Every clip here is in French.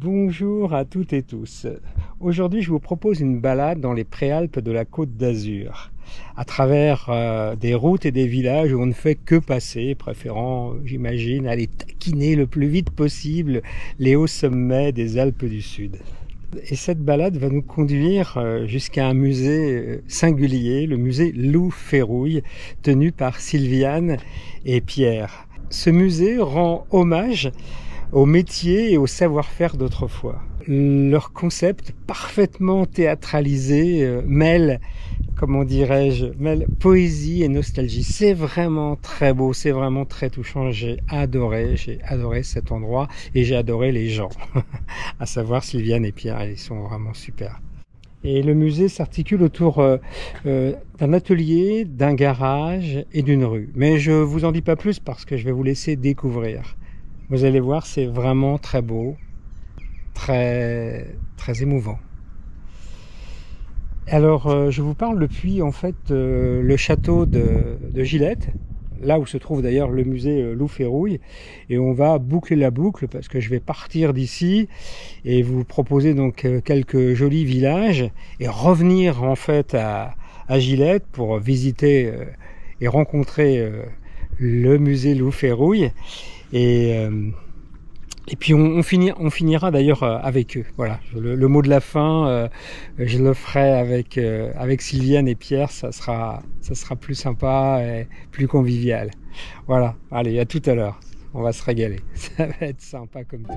Bonjour à toutes et tous. Aujourd'hui, je vous propose une balade dans les préalpes de la Côte d'Azur, à travers des routes et des villages où on ne fait que passer, préférant, j'imagine, aller taquiner le plus vite possible les hauts sommets des Alpes du Sud. Et cette balade va nous conduire jusqu'à un musée singulier, le musée Loup Férouille, tenu par Sylviane et Pierre. Ce musée rend hommage au métier et au savoir-faire d'autrefois. Leur concept parfaitement théâtralisé mêle, comment dirais-je, mêle poésie et nostalgie. C'est vraiment très beau, c'est vraiment très touchant. J'ai adoré cet endroit et j'ai adoré les gens, à savoir Sylviane et Pierre, ils sont vraiment super. Et le musée s'articule autour d'un atelier, d'un garage et d'une rue. Mais je vous en dis pas plus parce que je vais vous laisser découvrir. Vous allez voir, c'est vraiment très beau, très émouvant. Alors, je vous parle depuis en fait le château de Gilette, là où se trouve d'ailleurs le musée Loup Férouille, et on va boucler la boucle parce que je vais partir d'ici et vous proposer donc quelques jolis villages et revenir en fait à Gilette pour visiter et rencontrer le musée Loup Férouille. Et puis on finira d'ailleurs avec eux. Voilà, le mot de la fin, je le ferai avec Sylviane et Pierre. Ça sera plus sympa et plus convivial. Voilà, allez, à tout à l'heure. On va se régaler. Ça va être sympa comme tout.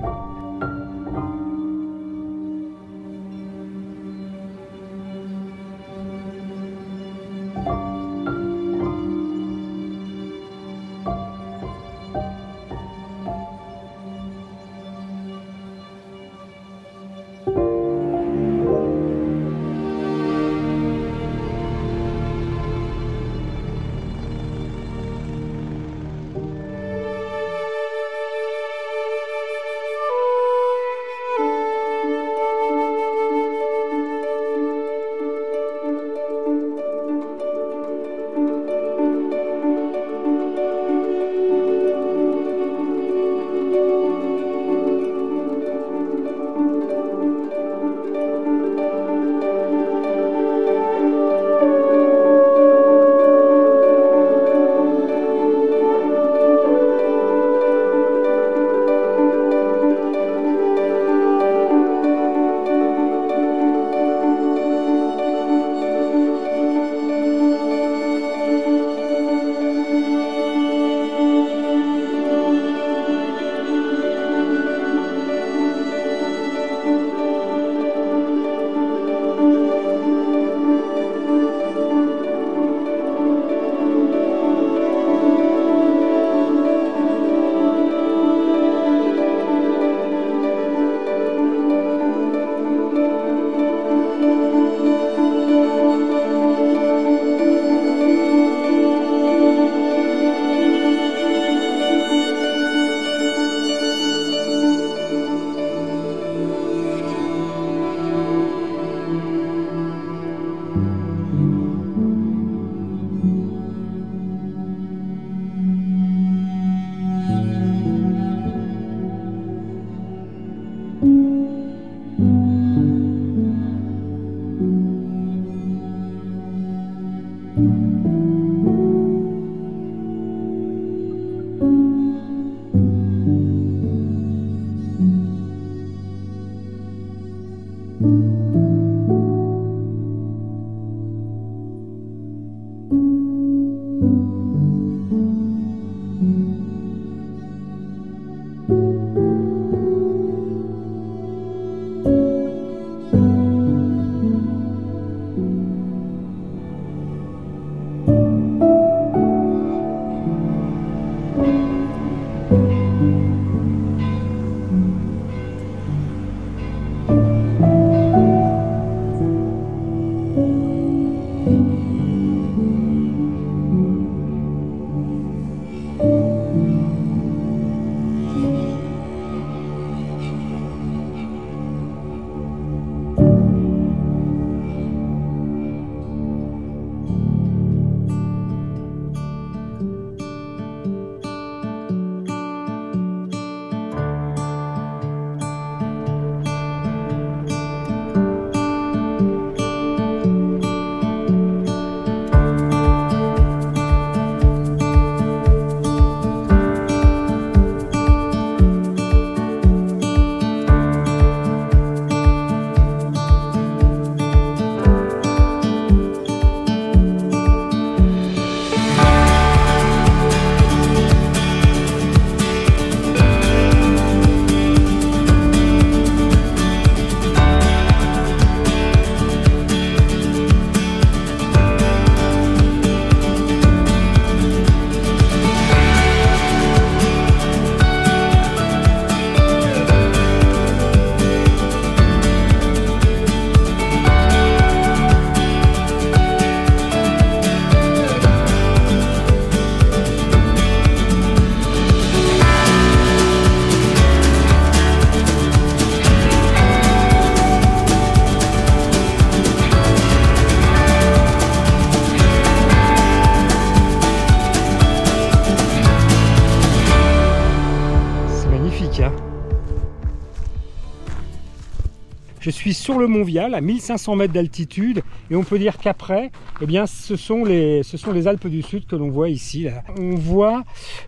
Je suis sur le Mont Vial à 1500 mètres d'altitude et on peut dire qu'après, eh bien, ce sont les Alpes du Sud que l'on voit ici. Là. On voit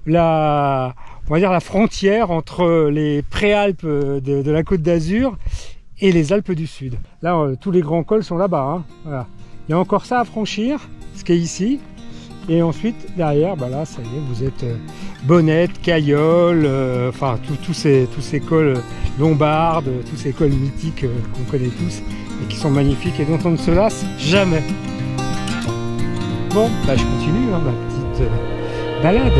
on va dire la frontière entre les préalpes de la Côte d'Azur et les Alpes du Sud. Là, tous les grands cols sont là-bas. Hein. Voilà. Il y a encore ça à franchir, ce qui est ici. Et ensuite, derrière, bah là, ça y est, vous êtes Bonnette, Caillol, enfin tous ces cols lombardes, tous ces cols mythiques qu'on connaît tous et qui sont magnifiques et dont on ne se lasse jamais. Bon, bah je continue hein, ma petite balade.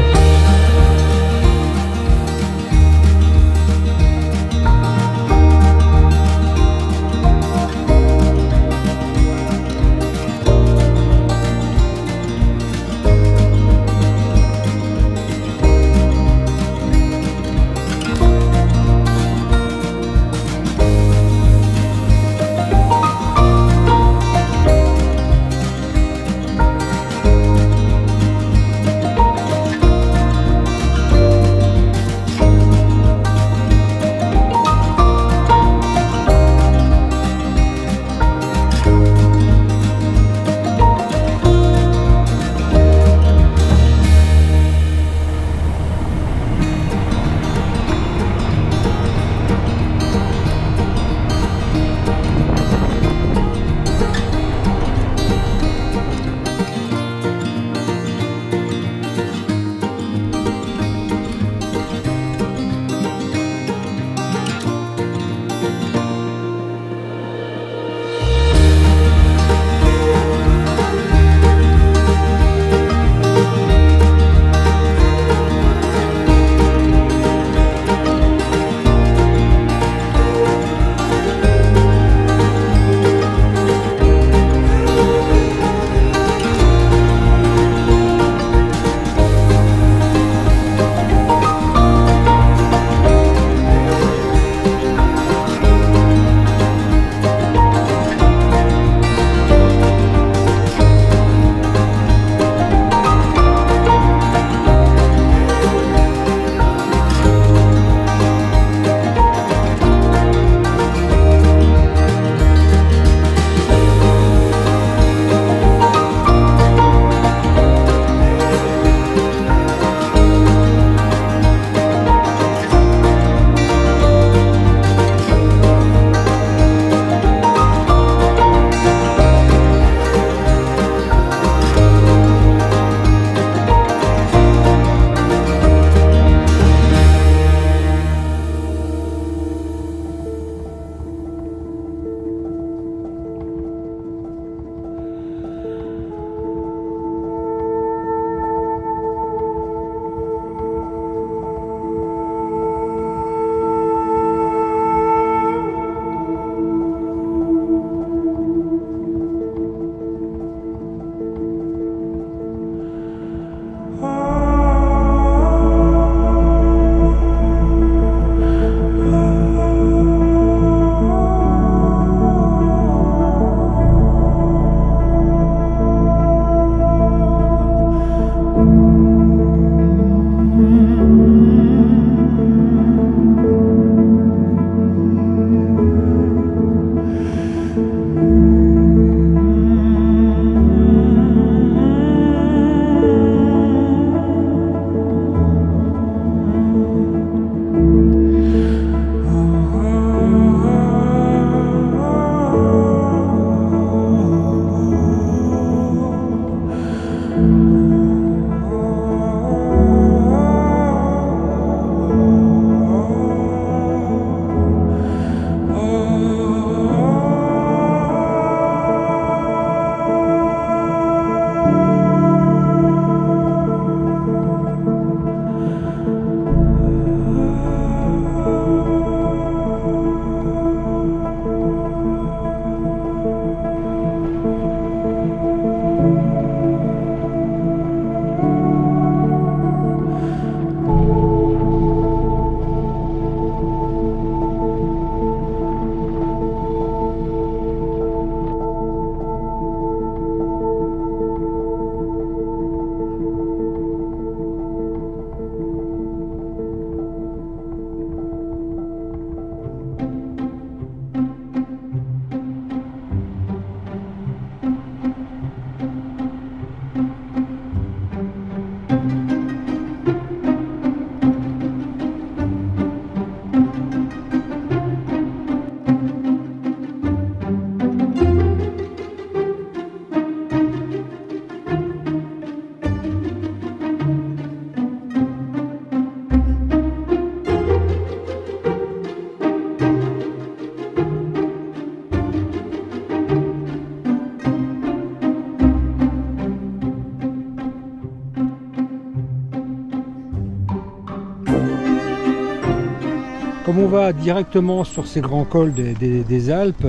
comme on va directement sur ces grands cols des Alpes,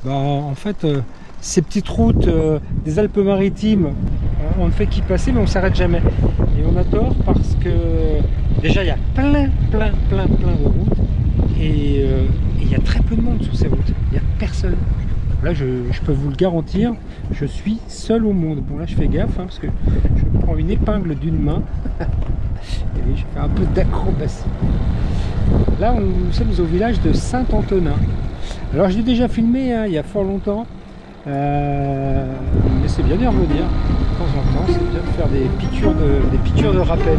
bah, en fait, ces petites routes des Alpes-Maritimes, on ne fait qu'y passer, mais on ne s'arrête jamais. Et on a tort parce que déjà, il y a plein de routes et il y a très peu de monde sur ces routes. Il n'y a personne. Là, je peux vous le garantir, je suis seul au monde. Bon, là, je fais gaffe parce que je prends une épingle d'une main et je fais un peu d'acrobatie. Là, nous sommes au village de Saint-Antonin. Alors, je l'ai déjà filmé il y a fort longtemps, mais c'est bien d'y revenir de temps en temps. C'est bien de faire des piqûres de rappel.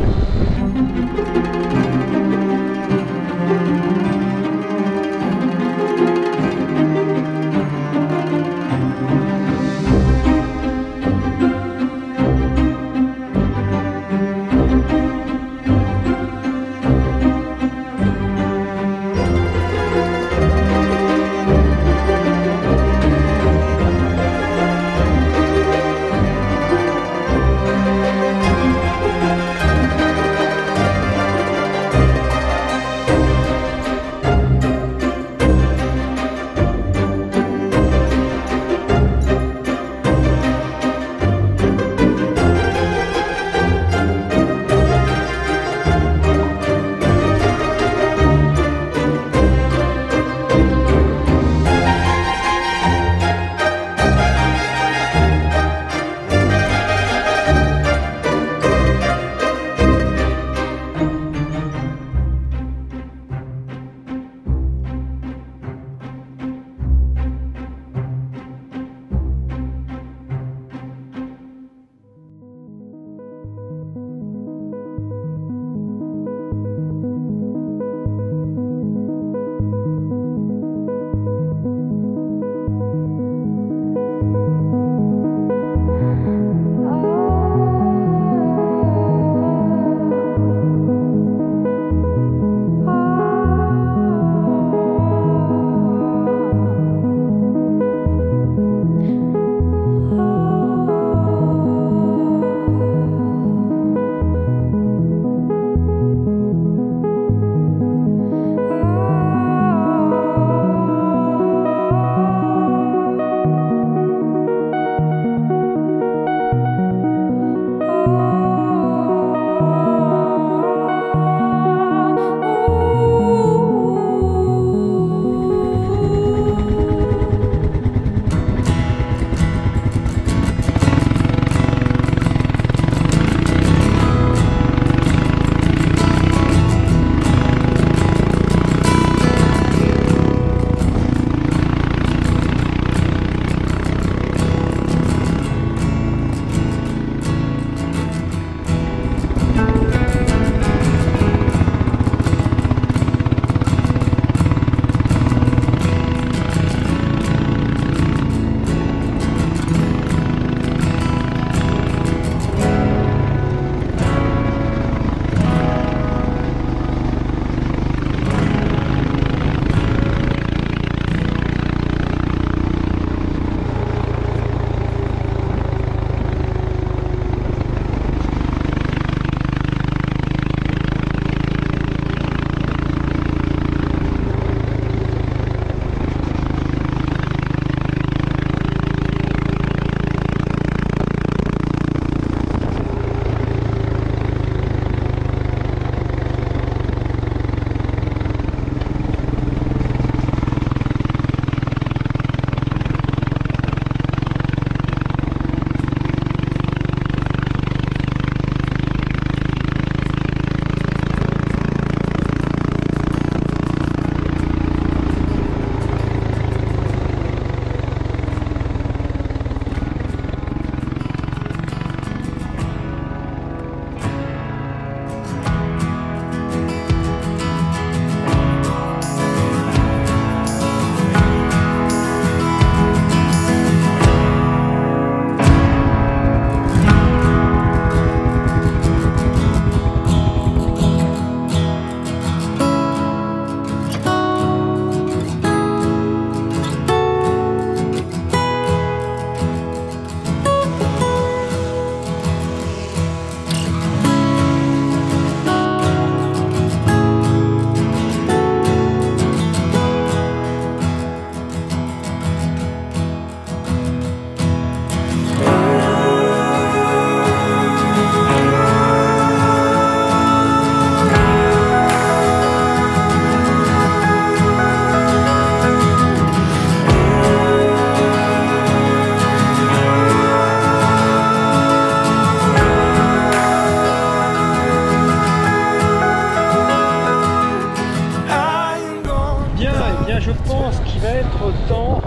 eh bien je pense qu'il va être temps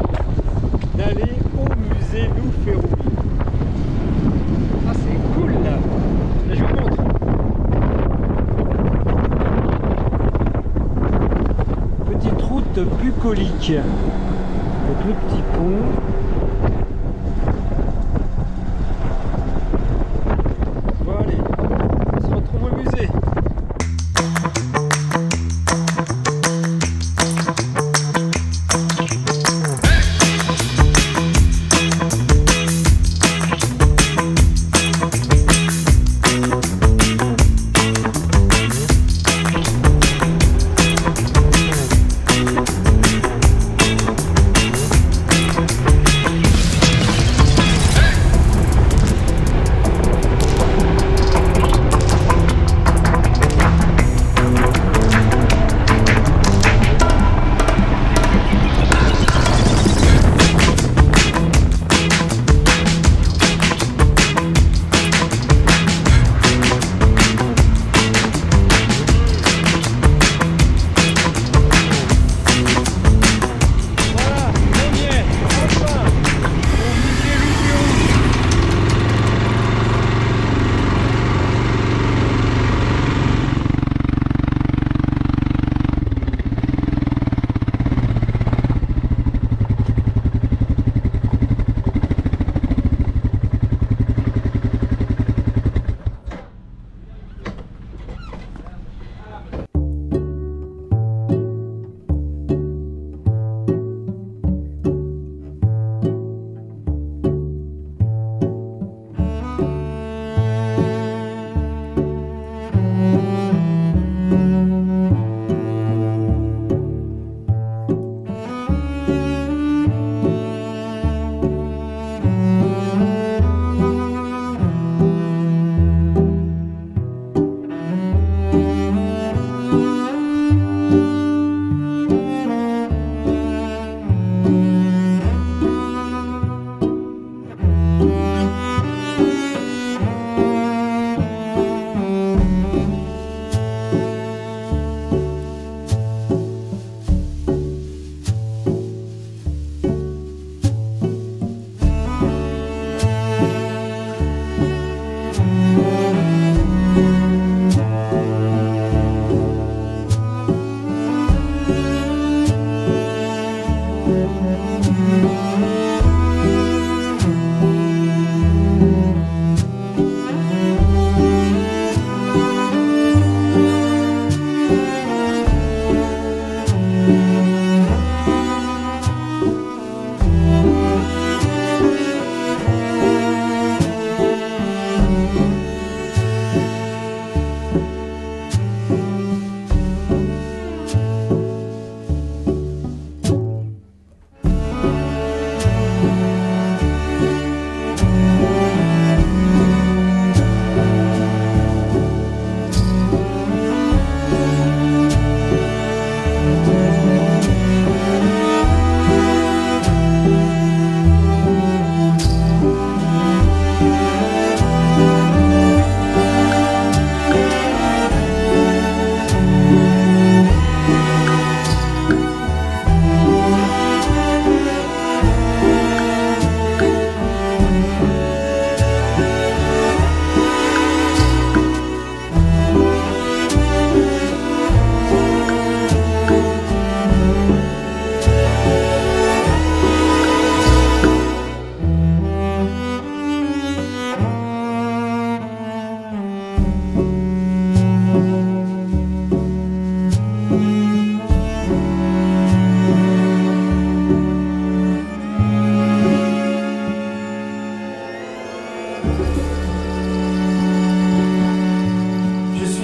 d'aller au musée Loup-Ferroux. Ah, c'est cool là. Là, je vous montre. Petite route bucolique avec le petit pont. Bon allez, on se retrouve au musée.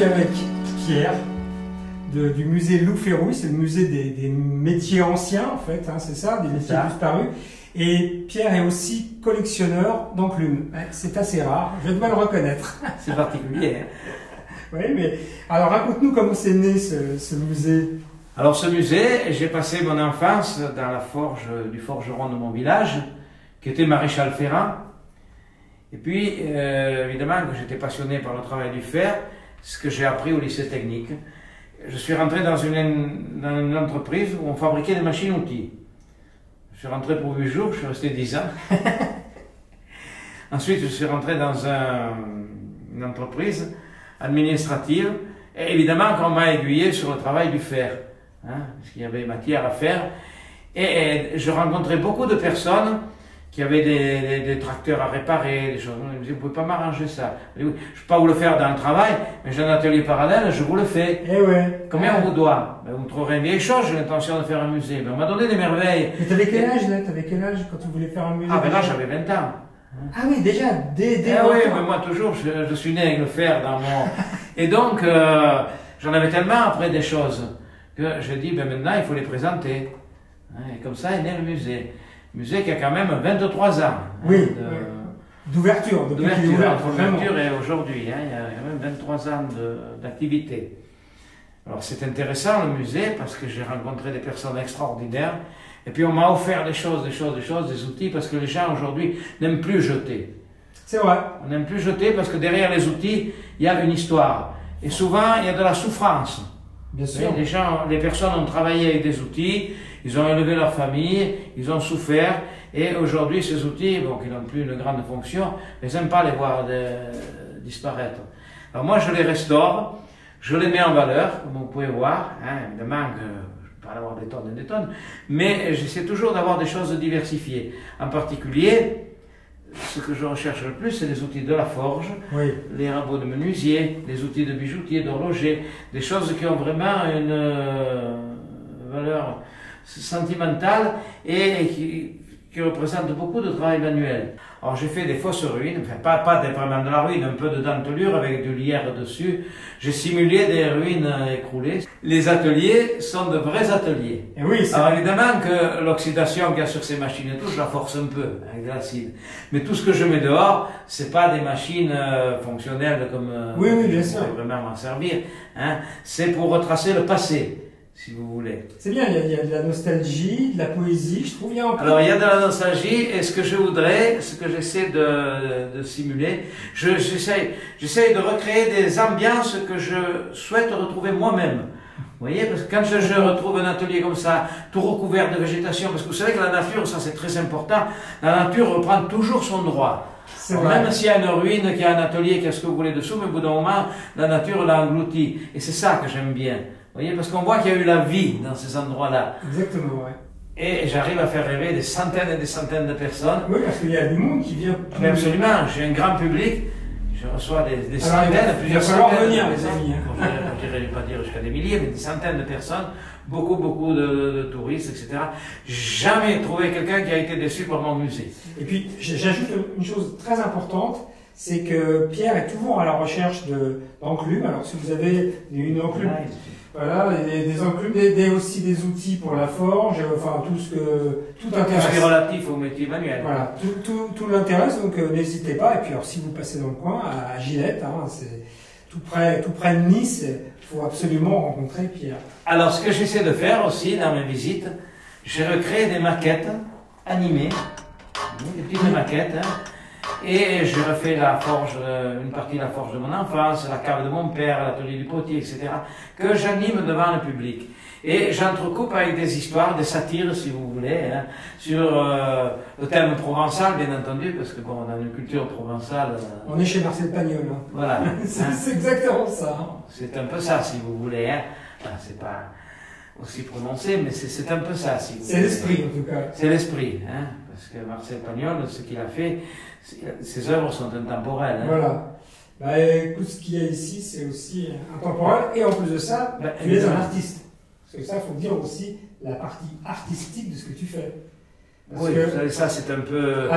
avec Pierre du musée Loup-Ferroux. C'est le musée des métiers anciens, en fait, hein, c'est ça, des métiers disparus. Et Pierre est aussi collectionneur d'enclumes. C'est assez rare, je dois le reconnaître. C'est particulier. Hein. Oui, mais alors raconte-nous comment c'est né ce musée. Alors ce musée, j'ai passé mon enfance dans la forge du forgeron de mon village, qui était maréchal Ferrand. Et puis, évidemment, que j'étais passionné par le travail du fer, ce que j'ai appris au lycée technique. je suis rentré dans une entreprise où on fabriquait des machines-outils. Je suis rentré pour 8 jours, je suis resté 10 ans. Ensuite, je suis rentré dans une entreprise administrative. Et évidemment, qu'on m'a aiguillé sur le travail du fer, hein, parce qu'il y avait matière à faire. Et je rencontrais beaucoup de personnes qui avaient des tracteurs à réparer, des choses. Ils me disaient, vous pouvez pas m'arranger ça. Je ne peux pas vous le faire dans le travail, mais j'ai un atelier parallèle, je vous le fais. Eh ouais. Combien on vous doit? Ben, vous me trouverez une vieille chose, j'ai l'intention de faire un musée. Ben, on m'a donné des merveilles. Mais t'avais quel âge là? T'avais quel âge quand tu voulais faire un musée? Ah ben là, j'avais 20 ans. Ah oui, déjà, dès Ah oui, mais moi toujours, je suis né avec le fer dans mon... Et donc, j'en avais tellement après des choses que j'ai dit, ben maintenant, il faut les présenter. Et comme ça est né le musée. Le musée qui a quand même 23 ans. Oui, d'ouverture. D'ouverture, entre l'ouverture et aujourd'hui. Hein, il y a quand même 23 ans d'activité. Alors c'est intéressant le musée parce que j'ai rencontré des personnes extraordinaires. Et puis on m'a offert des choses, des outils, parce que les gens aujourd'hui n'aiment plus jeter. C'est vrai. On n'aime plus jeter parce que derrière les outils, il y a une histoire. Et souvent, il y a de la souffrance. Bien sûr. Les personnes ont travaillé avec des outils, ils ont élevé leur famille, ils ont souffert, et aujourd'hui, ces outils, bon, qui n'ont plus une grande fonction, ils n'aiment pas les voir disparaître. Alors moi, je les restaure, je les mets en valeur, comme vous pouvez voir, hein, évidemment que je ne vais pas avoir des tonnes et des tonnes, mais j'essaie toujours d'avoir des choses diversifiées. En particulier, ce que je recherche le plus, c'est les outils de la forge, oui, les rabots de menuisier, les outils de bijoutier, d'horloger, des choses qui ont vraiment une valeur sentimentale et qui représentent beaucoup de travail manuel. Alors j'ai fait des fausses ruines, enfin pas vraiment de la ruine, un peu de dentelure avec du lierre dessus. J'ai simulé des ruines écroulées. Les ateliers sont de vrais ateliers. Et oui, alors évidemment que l'oxydation qu'il y a sur ces machines et tout, je la force un peu avec de l'acide. Mais tout ce que je mets dehors, c'est pas des machines fonctionnelles comme oui, bien sûr, vraiment m'en servir. Hein. C'est pour retracer le passé, si vous voulez. C'est bien, il y a de la nostalgie, de la poésie, je trouve. Alors il y a de la nostalgie, et ce que je voudrais, ce que j'essaie de simuler, j'essaie de recréer des ambiances que je souhaite retrouver moi-même. Vous voyez, parce que quand je retrouve un atelier comme ça, tout recouvert de végétation, parce que vous savez que la nature, ça c'est très important, la nature reprend toujours son droit. Même s'il y a une ruine, qu'il y a un atelier, qu'est-ce que vous voulez dessous, mais au bout d'un moment, la nature l'a englouti. Et c'est ça que j'aime bien. Vous voyez, parce qu'on voit qu'il y a eu la vie dans ces endroits-là. Exactement, ouais. Et j'arrive à faire rêver des centaines et des centaines de personnes. Oui, parce qu'il y a du monde qui vient. Mais absolument, j'ai un grand public, je reçois des centaines, plusieurs centaines. Il va falloir venir, les amis. Je ne vais pas dire jusqu'à des milliers, mais des centaines de personnes, beaucoup de touristes, etc. Jamais trouvé quelqu'un qui a été déçu par mon musée. Et puis, j'ajoute une chose très importante, c'est que Pierre est toujours à la recherche d'enclumes. Alors, si vous avez une enclume, voilà, des enclumes, aussi des outils pour la forge, enfin, tout intéresse. Tout ce qui est relatif au métier manuel. Voilà, tout l'intéresse, donc n'hésitez pas. Et puis, alors, si vous passez dans le coin, à Gillette, hein, c'est tout près de Nice, il faut absolument rencontrer Pierre. Alors, ce que j'essaie de faire aussi dans mes visites, j'ai recréé des maquettes animées, des petites maquettes, hein, et je refais la forge, une partie de la forge de mon enfance, la cave de mon père, l'atelier du potier, etc., que j'anime devant le public. Et j'entrecoupe avec des histoires, des satires, si vous voulez, hein, sur le thème provençal, bien entendu, parce que bon, dans une culture provençale... On est chez Marcel Pagnol. Hein. Voilà. C'est exactement ça. Hein. C'est un peu ça, si vous voulez. Hein. Enfin, c'est pas aussi prononcé, mais c'est un peu ça, si vous voulez. C'est l'esprit, en tout cas. C'est l'esprit, hein, parce que Marcel Pagnol, ce qu'il a fait, ses œuvres sont intemporelles. Hein. Voilà. Bah, écoute, ce qu'il y a ici, c'est aussi intemporel, et en plus de ça, tu es un artiste. Parce que ça, il faut dire aussi la partie artistique de ce que tu fais. Parce oui, que ça c'est un peu...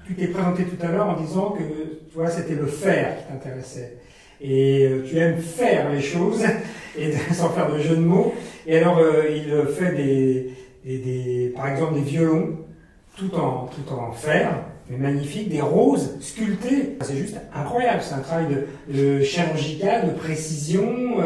tu t'es présenté tout à l'heure en disant que tu vois, c'était le faire qui t'intéressait. Et tu aimes faire les choses, et sans faire de jeu de mots. Et alors, il fait par exemple des violons, tout en fer, mais magnifique, des roses sculptées. C'est juste incroyable, c'est un travail de chirurgical, de précision.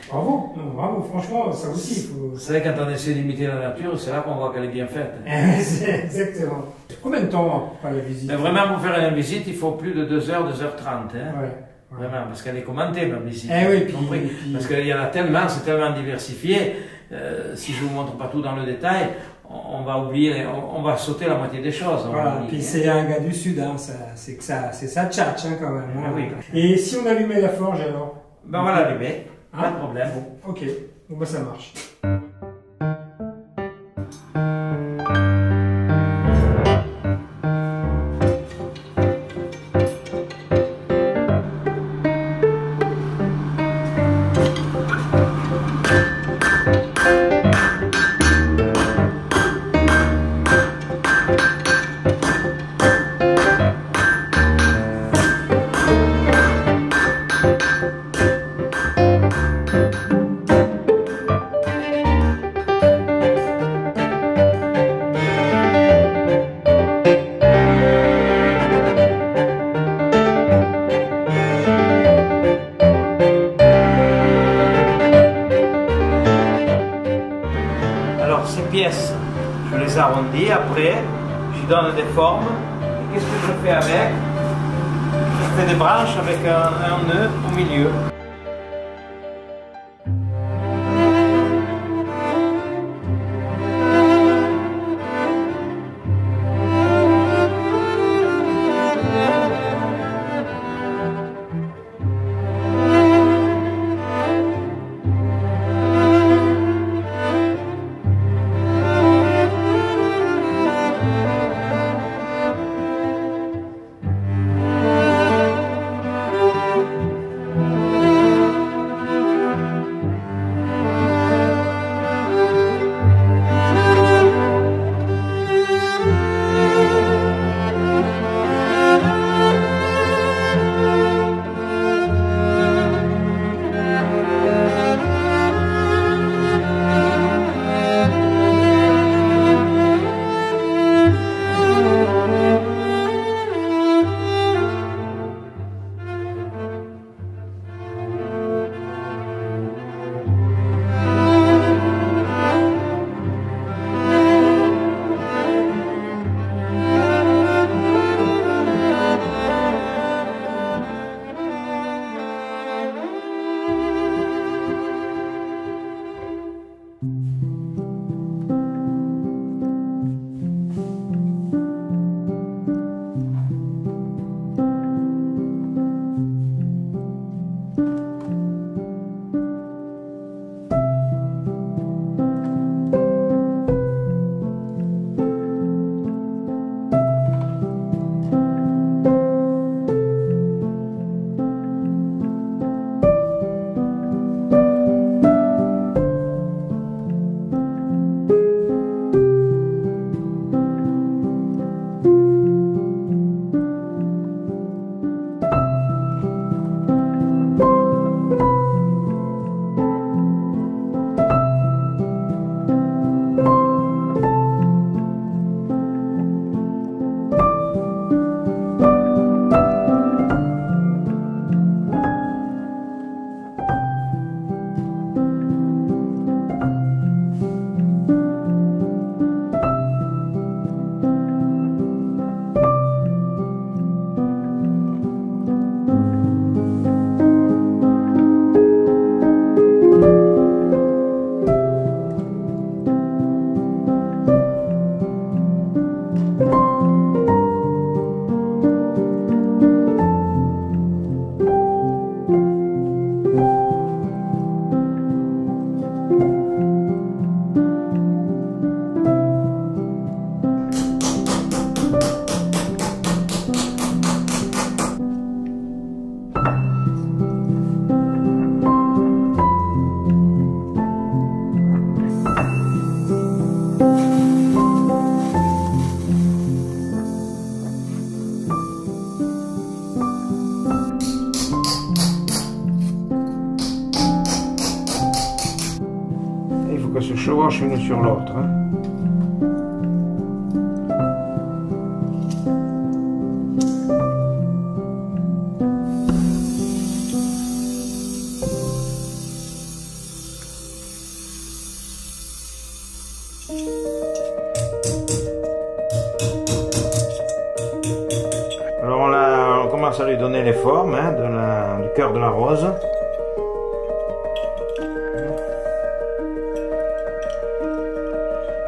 Bravo, non, bravo, franchement, ça aussi, il faut... Vous savez, quand on essaie d'imiter la nature, c'est là qu'on voit qu'elle est bien faite. Exactement. Combien de temps pour faire la visite? Mais vraiment, pour faire une visite, il faut plus de 2h, 2h30. Hein. Ouais. Vraiment, parce qu'elle est commentée, ma bicyclette. Eh oui, puis... Parce qu'il y en a tellement, c'est tellement diversifié. Si je vous montre pas tout dans le détail, on va oublier, on va sauter la moitié des choses. Voilà, puis c'est un gars du Sud, hein, c'est ça tchatche hein, quand même. Hein. Ah, oui. Et si on allumait la forge alors? Ben on va l'allumer, hein? pas de problème. Bon, ok, bon bah ça marche. Ces pièces, je les arrondis, après j'y donne des formes. Et qu'est-ce que je fais avec? Je fais des branches avec un nœud au milieu. Que se chevauchent une sur l'autre. Hein. Alors on commence à lui donner les formes hein, du cœur de la rose.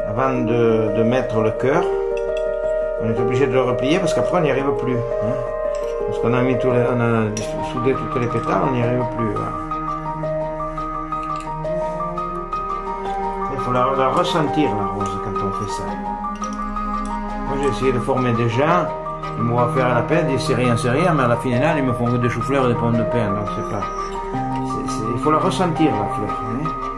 Avant de mettre le cœur, on est obligé de le replier parce qu'après on n'y arrive plus. Hein. Parce qu'on a mis on a soudé toutes les pétales, on n'y arrive plus. Hein. Il faut la ressentir la rose quand on fait ça. Moi j'ai essayé de former des gens, ils m'ont fait à la peine, c'est rien, mais à la finale ils me font des choux-fleurs et des pommes de pin, donc c'est pas. Il faut la ressentir la fleur. Hein.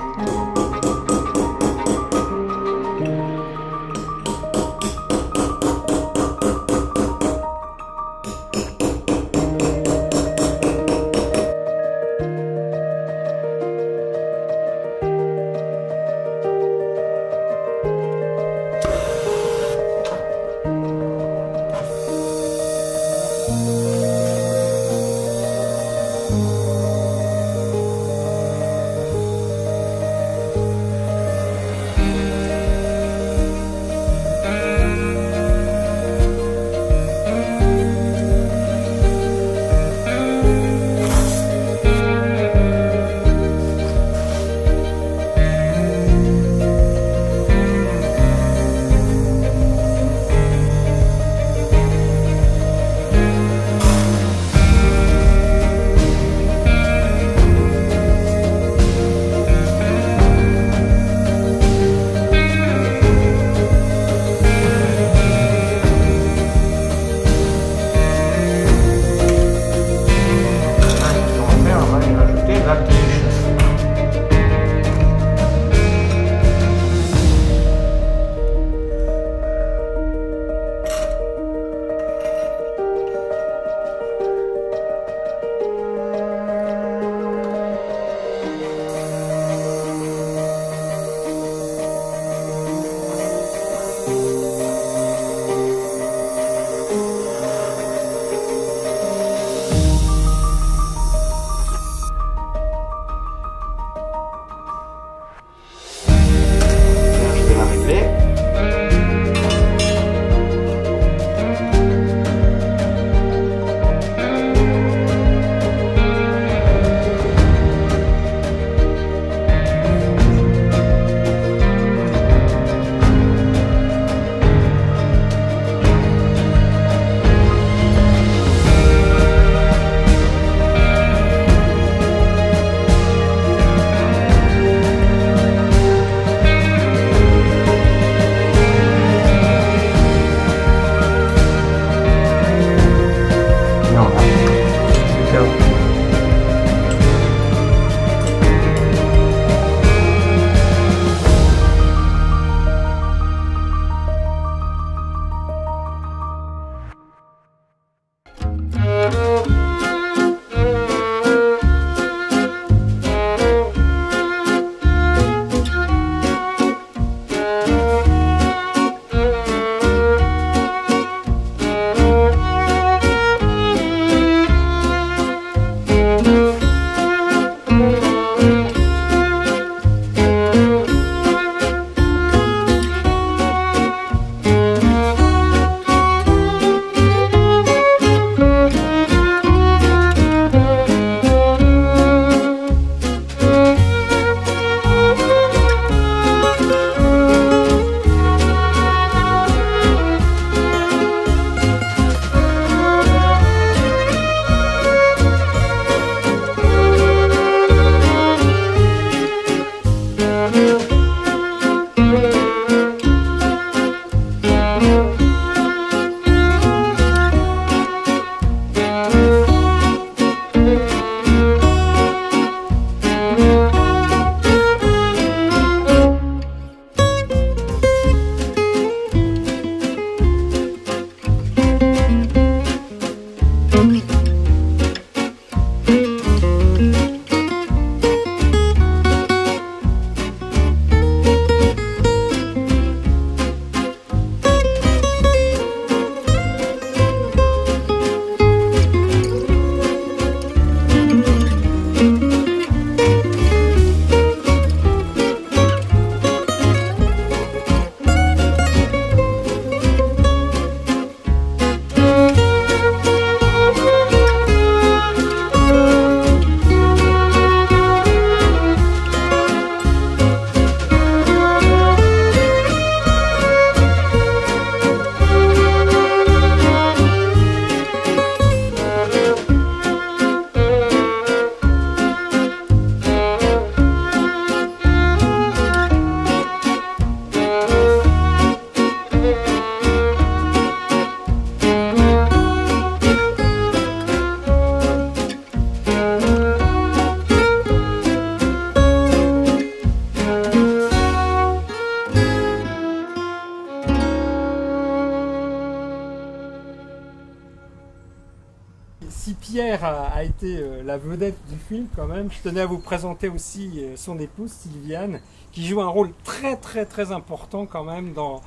Pierre a été la vedette du film quand même, je tenais à vous présenter aussi son épouse Sylviane, qui joue un rôle très important quand même dans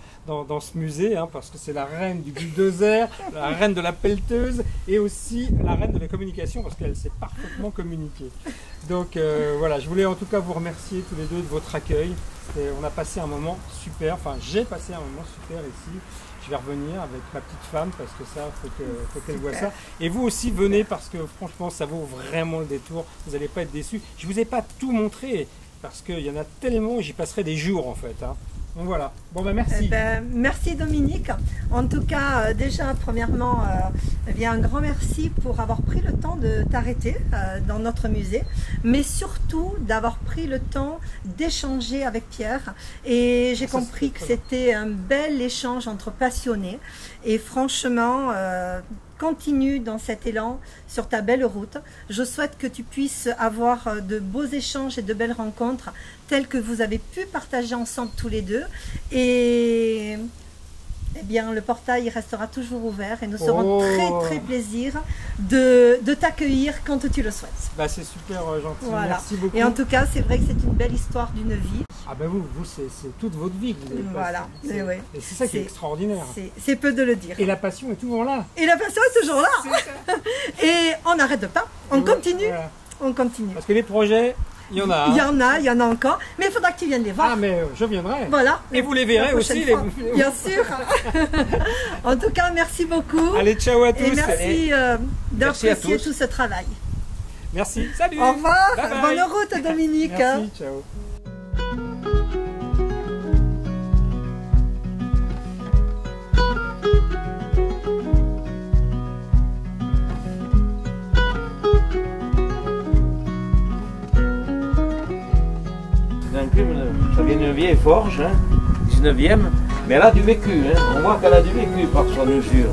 ce musée, hein, parce que c'est la reine du bulldozer, la reine de la pelleteuse et aussi la reine de la communication, parce qu'elle sait parfaitement communiquer. Donc voilà, je voulais en tout cas vous remercier tous les deux de votre accueil. On a passé un moment super, enfin j'ai passé un moment super ici. Je vais revenir avec ma petite femme parce que ça, faut qu'elle voit ça. Et vous aussi venez parce que franchement ça vaut vraiment le détour, vous n'allez pas être déçus. Je ne vous ai pas tout montré parce qu'il y en a tellement, j'y passerai des jours en fait. Hein. Donc voilà, bon ben merci. Merci Dominique. En tout cas, déjà premièrement, un grand merci pour avoir pris le temps de t'arrêter dans notre musée, mais surtout d'avoir pris le temps d'échanger avec Pierre. Et j'ai compris que c'était un bel échange entre passionnés. Et franchement, continue dans cet élan sur ta belle route. Je souhaite que tu puisses avoir de beaux échanges et de belles rencontres telles que vous avez pu partager ensemble tous les deux. Et eh bien, le portail restera toujours ouvert et nous serons très plaisir de t'accueillir quand tu le souhaites. Bah, c'est super gentil, voilà. Merci beaucoup. Et en tout cas, c'est vrai que c'est une belle histoire d'une vie. Ah ben vous c'est toute votre vie que vous avez voilà. passée. Et c'est ça qui est extraordinaire. C'est peu de le dire. Et la passion est toujours là. Et la passion est toujours là. Et on n'arrête pas, on continue. Voilà. On continue. Parce que les projets, il y en a. Hein. Il y en a encore. Mais il faudra que tu viennes les voir. Ah, mais je viendrai. Voilà. Et vous les verrez aussi. Bien sûr. En tout cas, merci beaucoup. Allez, ciao à tous. Et merci d'apprécier tout ce travail. Merci. Salut. Au revoir. Bye bye. Bonne route, Dominique. Merci, ciao. Ça vient d'une vieille forge, hein, 19e, mais elle a du vécu, hein. On voit qu'elle a du vécu par son usure.